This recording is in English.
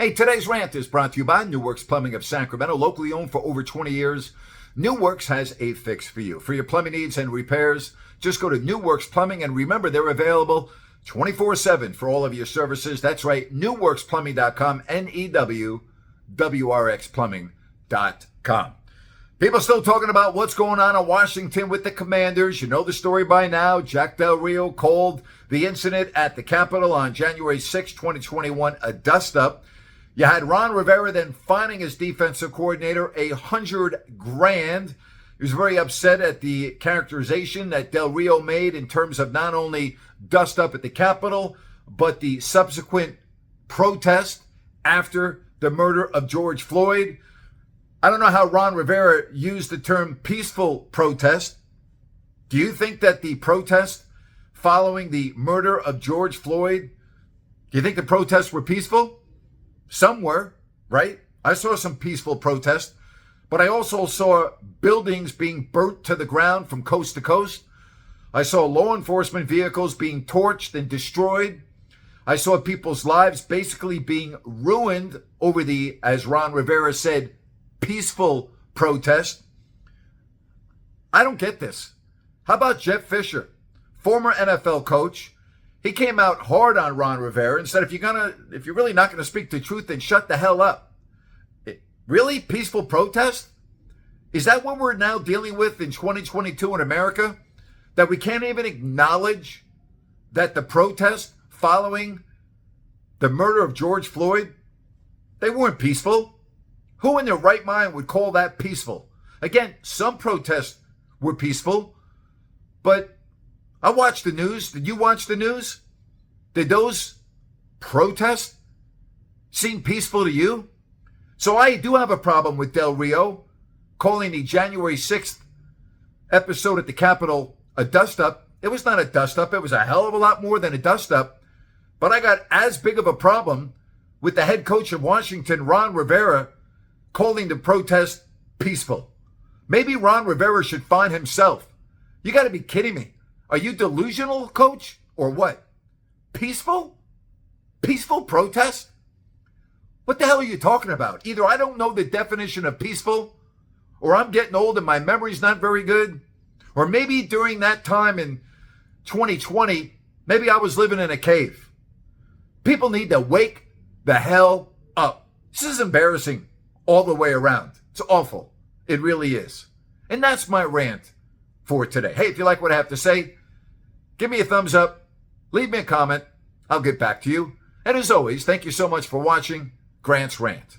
Hey, today's rant is brought to you by New Works Plumbing of Sacramento, locally owned for over 20 years. New Works has a fix for you. For your plumbing needs and repairs, just go to New Works Plumbing, and remember, they're available 24/7 for all of your services. That's right, newworksplumbing.com, NEWWRXplumbing.com. People still talking about what's going on in Washington with the Commanders. You know the story by now. Jack Del Rio called the incident at the Capitol on January 6, 2021, a dust-up. You had Ron Rivera then fining his defensive coordinator $100,000. He was very upset at the characterization that Del Rio made in terms of not only dust up at the Capitol, but the subsequent protest after the murder of George Floyd. I don't know how Ron Rivera used the term peaceful protest. Do you think that the protest following the murder of George Floyd, do you think the protests were peaceful? Some were, right? I saw some peaceful protests, but I also saw buildings being burnt to the ground from coast to coast. I saw law enforcement vehicles being torched and destroyed. I saw people's lives basically being ruined over the, as Ron Rivera said, peaceful protest. I don't get this. How about Jeff Fisher, former NFL coach? He came out hard on Ron Rivera and said, if you're really not going to speak the truth, then shut the hell up. Really? Peaceful protest? Is that what we're now dealing with in 2022 in America? That we can't even acknowledge that the protest following the murder of George Floyd, they weren't peaceful? Who in their right mind would call that peaceful? Again, some protests were peaceful, but I watched the news. Did you watch the news? Did those protests seem peaceful to you? So I do have a problem with Del Rio calling the January 6th episode at the Capitol a dust-up. It was not a dust-up. It was a hell of a lot more than a dust-up. But I got as big of a problem with the head coach of Washington, Ron Rivera, calling the protest peaceful. Maybe Ron Rivera should find himself. You got to be kidding me. Are you delusional, coach, or what? Peaceful? Peaceful protest? What the hell are you talking about? Either I don't know the definition of peaceful, or I'm getting old and my memory's not very good, or maybe during that time in 2020, maybe I was living in a cave. People need to wake the hell up. This is embarrassing all the way around. It's awful. It really is. And that's my rant for today. Hey, if you like what I have to say, give me a thumbs up, leave me a comment. I'll get back to you. And as always, thank you so much for watching Grant's Rant.